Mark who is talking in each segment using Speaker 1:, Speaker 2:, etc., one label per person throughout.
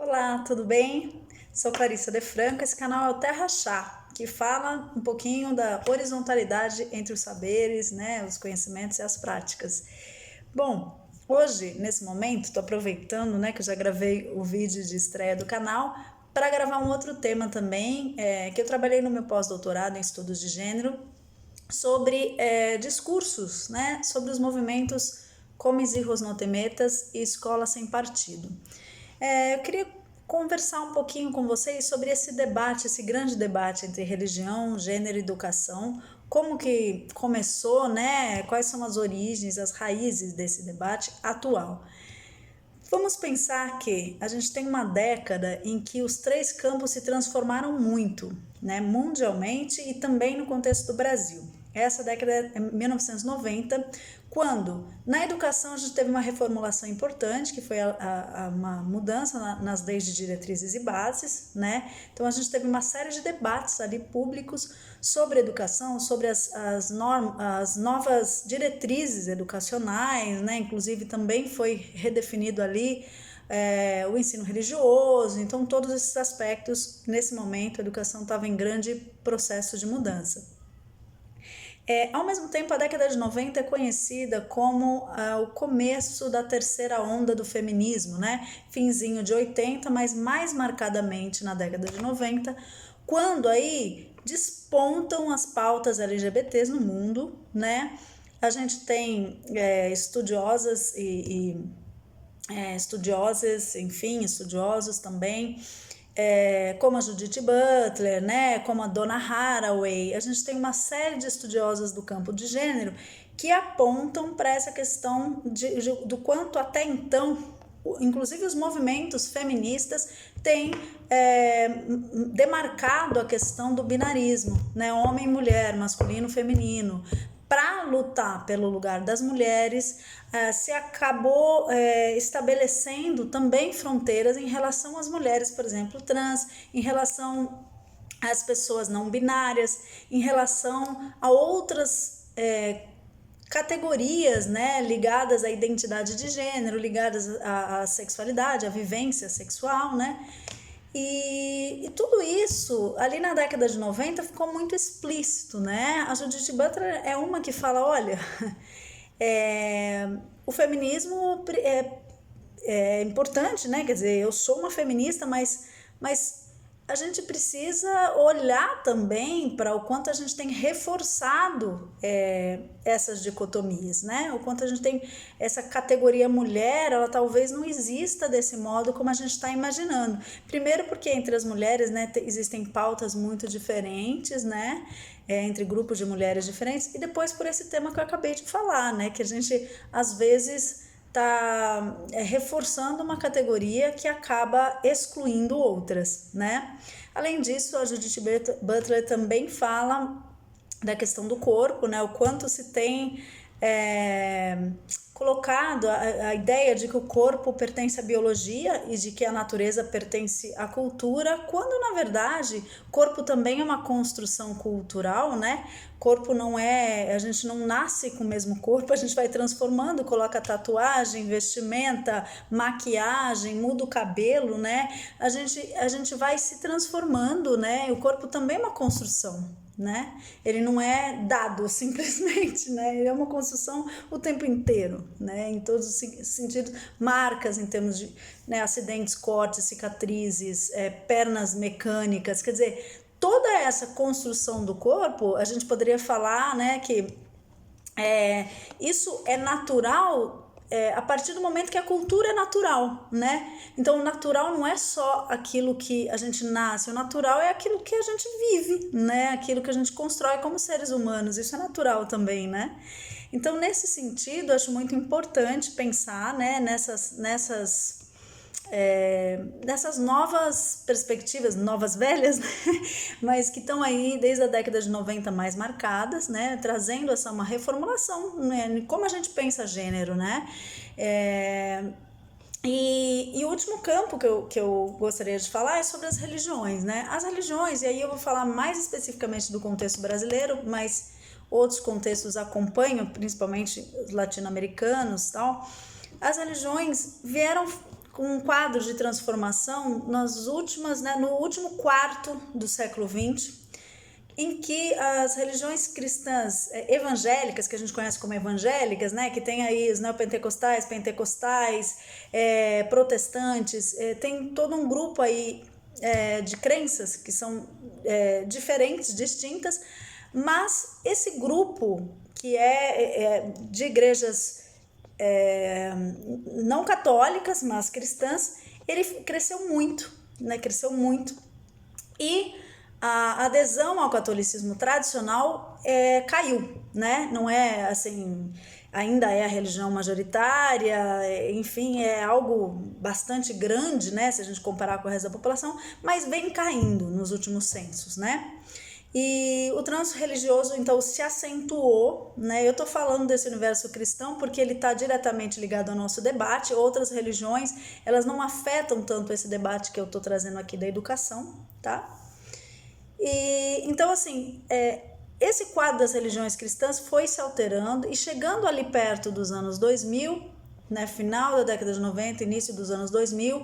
Speaker 1: Olá, tudo bem? Sou Clarissa De Franco, esse canal é o Terra Chá, que fala um pouquinho da horizontalidade entre os saberes, né, os conhecimentos e as práticas. Bom, hoje, nesse momento, estou aproveitando, né, que eu já gravei o vídeo de estreia do canal, para gravar um outro tema também, que eu trabalhei no meu pós-doutorado em estudos de gênero, sobre discursos, né, sobre os movimentos Comes Hijos No Te Metas e Escola Sem Partido. Eu queria conversar um pouquinho com vocês sobre esse debate, esse grande debate entre religião, gênero e educação, como que começou, né? Quais são as origens, as raízes desse debate atual. Vamos pensar que a gente tem uma década em que os três campos se transformaram muito, né, mundialmente e também no contexto do Brasil. Essa década é 1990, quando na educação a gente teve uma reformulação importante, que foi uma mudança nas leis de diretrizes e bases, né? Então a gente teve uma série de debates ali públicos sobre educação, sobre as novas diretrizes educacionais, né? Inclusive também foi redefinido ali o ensino religioso, então todos esses aspectos, nesse momento, a educação estava em grande processo de mudança. Ao mesmo tempo, a década de 90 é conhecida como o começo da terceira onda do feminismo, né? Finzinho de 80, mas mais marcadamente na década de 90, quando aí despontam as pautas LGBTs no mundo, né? A gente tem estudiosas estudiosos também, como a Judith Butler, né, como a Donna Haraway. A gente tem uma série de estudiosas do campo de gênero que apontam para essa questão do quanto até então, inclusive os movimentos feministas têm demarcado a questão do binarismo, né, homem e mulher, masculino e feminino. Para lutar pelo lugar das mulheres, se acabou estabelecendo também fronteiras em relação às mulheres, por exemplo, trans, em relação às pessoas não binárias, em relação a outras categorias, né, ligadas à identidade de gênero, ligadas à sexualidade, à vivência sexual, né? E tudo isso, ali na década de 90, ficou muito explícito, né? A Judith Butler é uma que fala, olha, o feminismo é importante, né? Quer dizer, eu sou uma feminista, mas a gente precisa olhar também para o quanto a gente tem reforçado essas dicotomias, né? O quanto a gente tem essa categoria mulher, ela talvez não exista desse modo como a gente está imaginando. Primeiro porque entre as mulheres, né, existem pautas muito diferentes, né? Entre grupos de mulheres diferentes, e depois por esse tema que eu acabei de falar, né? Que a gente, às vezes, está reforçando uma categoria que acaba excluindo outras, né? Além disso, a Judith Butler também fala da questão do corpo, né? O quanto se tem colocado a ideia de que o corpo pertence à biologia e de que a natureza pertence à cultura, quando na verdade corpo também é uma construção cultural, né? Corpo não é, a gente não nasce com o mesmo corpo, a gente vai transformando, coloca tatuagem, vestimenta, maquiagem, muda o cabelo, né? A gente vai se transformando, né? O corpo também é uma construção, né? Ele não é dado simplesmente, né? Ele é uma construção o tempo inteiro, né? Em todos os sentidos, marcas em termos de, né, acidentes, cortes, cicatrizes, pernas mecânicas, quer dizer, toda essa construção do corpo, a gente poderia falar, né, que isso é natural a partir do momento que a cultura é natural, né? Então o natural não é só aquilo que a gente nasce, o natural é aquilo que a gente vive, né? Aquilo que a gente constrói como seres humanos, isso é natural também, né? Então nesse sentido, acho muito importante pensar, né, nessas novas perspectivas, novas velhas, né? Mas que estão aí desde a década de 90 mais marcadas, né? Trazendo uma reformulação, né? Como a gente pensa gênero, né? E o último campo que eu gostaria de falar é sobre as religiões, né? As religiões, e aí eu vou falar mais especificamente do contexto brasileiro, mas outros contextos acompanham, principalmente os latino-americanos e tal. As religiões vieram um quadro de transformação nas últimas, né, no último quarto do século XX, em que as religiões cristãs evangélicas, que a gente conhece como evangélicas, né, que tem aí os neopentecostais, pentecostais, protestantes, tem todo um grupo aí de crenças que são diferentes, distintas, mas esse grupo que de igrejas não católicas, mas cristãs, ele cresceu muito, né, cresceu muito, e a adesão ao catolicismo tradicional caiu, né? Não é assim, ainda é a religião majoritária, enfim, é algo bastante grande, né? Se a gente comparar com o resto da população, mas vem caindo nos últimos censos, né? E o trânsito religioso, então, se acentuou, né? Eu tô falando desse universo cristão porque ele está diretamente ligado ao nosso debate. Outras religiões, elas não afetam tanto esse debate que eu tô trazendo aqui da educação, tá? E, então, assim, esse quadro das religiões cristãs foi se alterando e chegando ali perto dos anos 2000, né, final da década de 90, início dos anos 2000,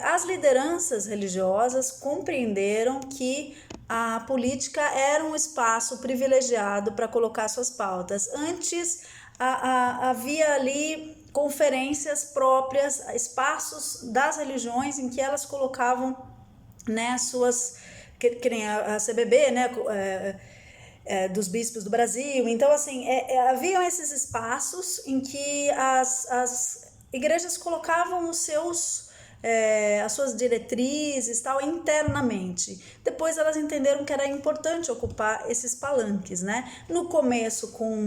Speaker 1: as lideranças religiosas compreenderam que a política era um espaço privilegiado para colocar suas pautas. Antes, havia ali conferências próprias, espaços das religiões em que elas colocavam, né, suas, que nem a CBB, né, dos bispos do Brasil. Então, assim, haviam esses espaços em que as igrejas colocavam as suas diretrizes, tal, internamente. Depois elas entenderam que era importante ocupar esses palanques, né? No começo com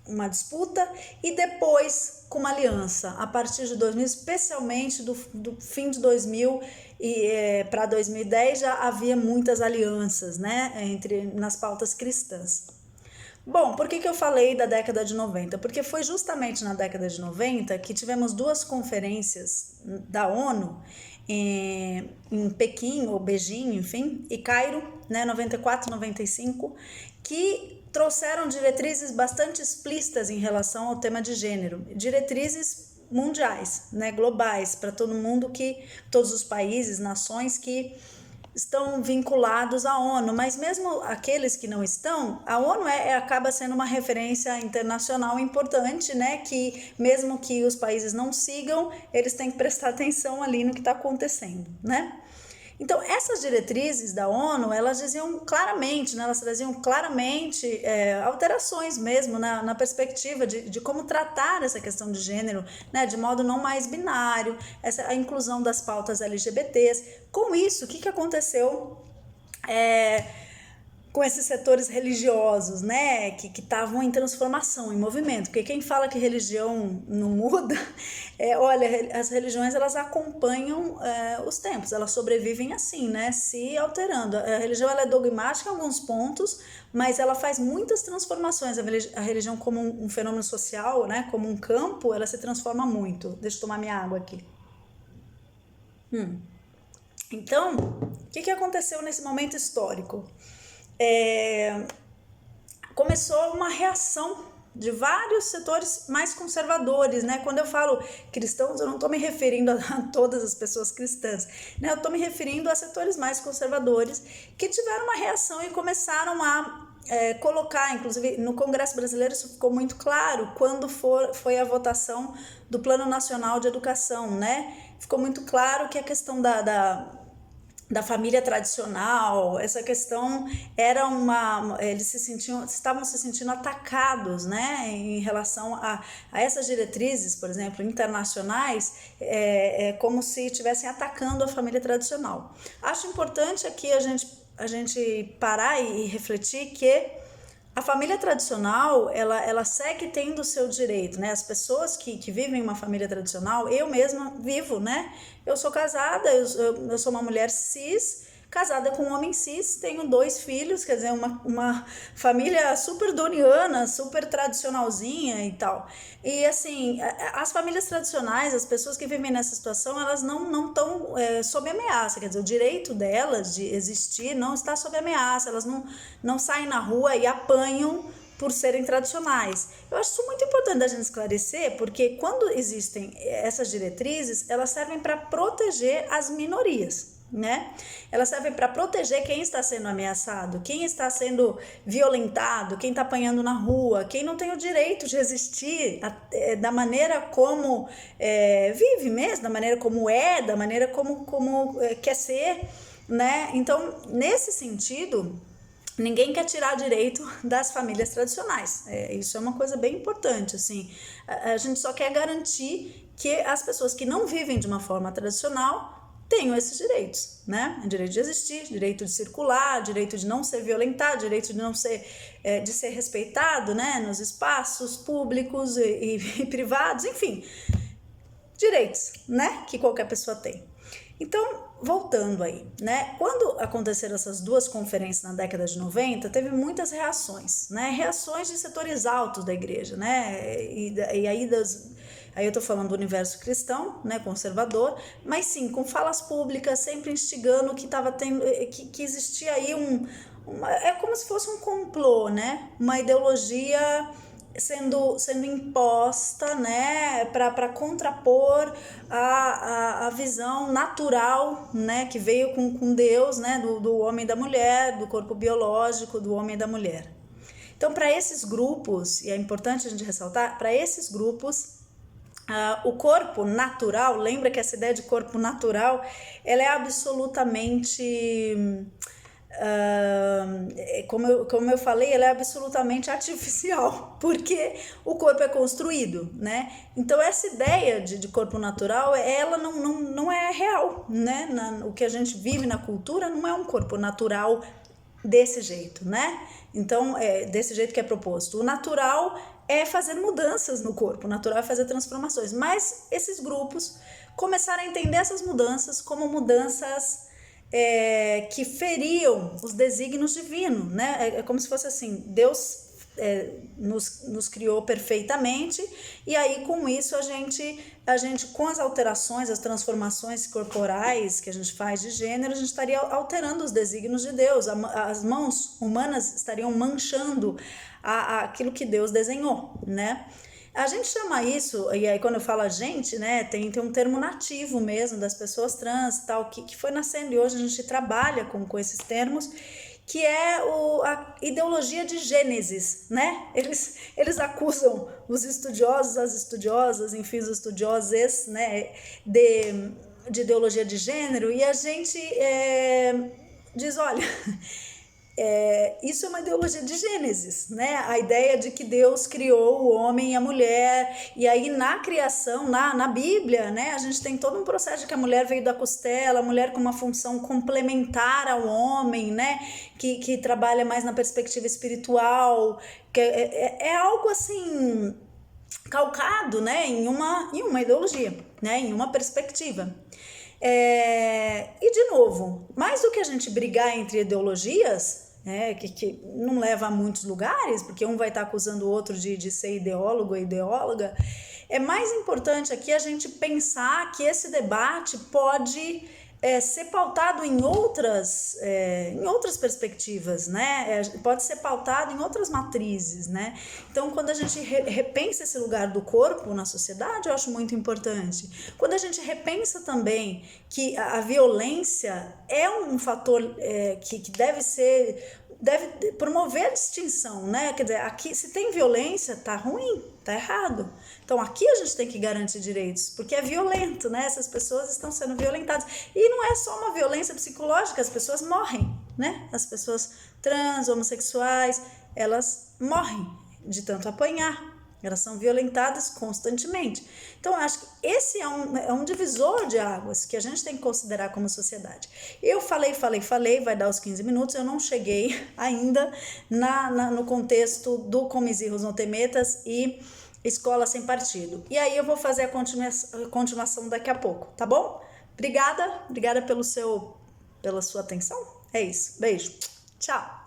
Speaker 1: uma disputa e depois com uma aliança. A partir de 2000, especialmente do fim de 2000 e para 2010, já havia muitas alianças, né, nas pautas cristãs. Bom, por que eu falei da década de 90? Porque foi justamente na década de 90 que tivemos duas conferências da ONU em Pequim, ou Beijing, enfim, e Cairo, né, 94, 95, que trouxeram diretrizes bastante explícitas em relação ao tema de gênero, diretrizes mundiais, né, globais, para todo mundo, todos os países, nações que estão vinculados à ONU, mas mesmo aqueles que não estão, a ONU acaba sendo uma referência internacional importante, né, que mesmo que os países não sigam, eles têm que prestar atenção ali no que está acontecendo, né? Então, essas diretrizes da ONU, elas diziam claramente, né, elas traziam claramente alterações mesmo na perspectiva de como tratar essa questão de gênero, né, de modo não mais binário, a inclusão das pautas LGBTs. Com isso, o que aconteceu com esses setores religiosos, né, que estavam em transformação, em movimento? Porque quem fala que religião não muda, olha, as religiões, elas acompanham os tempos, elas sobrevivem assim, né, se alterando. A religião, ela é dogmática em alguns pontos, mas ela faz muitas transformações. A religião como um fenômeno social, né, como um campo, ela se transforma muito. Deixa eu tomar minha água aqui. Então, o que aconteceu nesse momento histórico? Começou uma reação de vários setores mais conservadores, né? Quando eu falo cristãos, eu não estou me referindo a todas as pessoas cristãs, né? Eu estou me referindo a setores mais conservadores que tiveram uma reação e começaram a colocar, inclusive no Congresso Brasileiro isso ficou muito claro quando foi a votação do Plano Nacional de Educação, né? Ficou muito claro que a questão da família tradicional, essa questão era eles estavam se sentindo atacados, né, em relação a essas diretrizes, por exemplo, internacionais, como se estivessem atacando a família tradicional. Acho importante aqui a gente parar e refletir que a família tradicional, ela segue tendo o seu direito, né? As pessoas que vivem uma família tradicional, eu mesma vivo, né? Eu sou casada, eu sou uma mulher cis, casada com um homem cis, tenho 2 filhos, quer dizer, uma família super doniana, super tradicionalzinha e tal. E assim, as famílias tradicionais, as pessoas que vivem nessa situação, elas não estão sob ameaça, quer dizer, o direito delas de existir não está sob ameaça, elas não saem na rua e apanham por serem tradicionais. Eu acho isso muito importante da gente esclarecer, porque quando existem essas diretrizes, elas servem para proteger as minorias, né? Elas servem para proteger quem está sendo ameaçado, quem está sendo violentado, quem está apanhando na rua, quem não tem o direito de existir da maneira como vive mesmo, da maneira como da maneira como quer ser, né? Então, nesse sentido, ninguém quer tirar direito das famílias tradicionais. Isso é uma coisa bem importante, assim. A gente só quer garantir que as pessoas que não vivem de uma forma tradicional tenham esses direitos, né? Direito de existir, direito de circular, direito de não ser violentado, direito de não ser, de ser respeitado, né? Nos espaços públicos e privados, enfim, direitos, né? Que qualquer pessoa tem. Então, voltando aí, né? Quando aconteceram essas duas conferências na década de 90, teve muitas reações, né? Reações de setores altos da igreja, né? E aí eu tô falando do universo cristão, né? Conservador, mas sim, com falas públicas, sempre instigando que existia aí é como se fosse um complô, né? Uma ideologia sendo imposta, né, para contrapor a visão natural, né, que veio com Deus, né, do homem e da mulher, do corpo biológico do homem e da mulher. Então, para esses grupos, e é importante a gente ressaltar, para esses grupos, o corpo natural, lembra que essa ideia de corpo natural, ela é absolutamente... como eu falei, ela é absolutamente artificial, porque o corpo é construído, né? Então essa ideia de corpo natural, ela não é real, né? O que a gente vive na cultura não é um corpo natural desse jeito, né? Então, desse jeito que é proposto. O natural é fazer mudanças no corpo, o natural é fazer transformações, mas esses grupos começaram a entender essas mudanças como mudanças que feriam os desígnios divinos, né? É como se fosse assim, Deus nos criou perfeitamente, e aí com isso a gente com as alterações, as transformações corporais que a gente faz de gênero, a gente estaria alterando os desígnios de Deus, as mãos humanas estariam manchando aquilo que Deus desenhou, né? A gente chama isso, e aí quando eu falo a gente, né, tem um termo nativo mesmo das pessoas trans e tal, que foi nascendo, e hoje a gente trabalha com esses termos, que é a ideologia de Gênesis, né? Eles acusam os estudiosos, as estudiosas, enfim, os estudiosos, né, de ideologia de gênero, e a gente diz, olha... isso é uma ideologia de Gênesis, né? A ideia de que Deus criou o homem e a mulher, e aí na criação, na Bíblia, né, a gente tem todo um processo de que a mulher veio da costela, a mulher com uma função complementar ao homem, né, que trabalha mais na perspectiva espiritual, que é algo assim calcado, né, em uma ideologia, né, em uma perspectiva. E de novo, mais do que a gente brigar entre ideologias, que não leva a muitos lugares, porque um vai estar acusando o outro de ser ideólogo ou ideóloga, é mais importante aqui a gente pensar que esse debate pode ser pautado em outras perspectivas, né? Pode ser pautado em outras matrizes, né? Então, quando a gente repensa esse lugar do corpo na sociedade, eu acho muito importante. Quando a gente repensa também que a violência é um fator que deve promover a distinção, né? Quer dizer, aqui se tem violência, tá ruim, tá errado. Então aqui a gente tem que garantir direitos, porque é violento, né? Essas pessoas estão sendo violentadas. E não é só uma violência psicológica, as pessoas morrem, né? As pessoas trans, homossexuais, elas morrem de tanto apanhar. Elas são violentadas constantemente. Então, eu acho que esse é um divisor de águas que a gente tem que considerar como sociedade. Eu falei, vai dar os 15 minutos, eu não cheguei ainda no contexto do Comisirros no Temetas e Escola Sem Partido. E aí eu vou fazer a continuação daqui a pouco, tá bom? Obrigada pela sua atenção. É isso. Beijo. Tchau.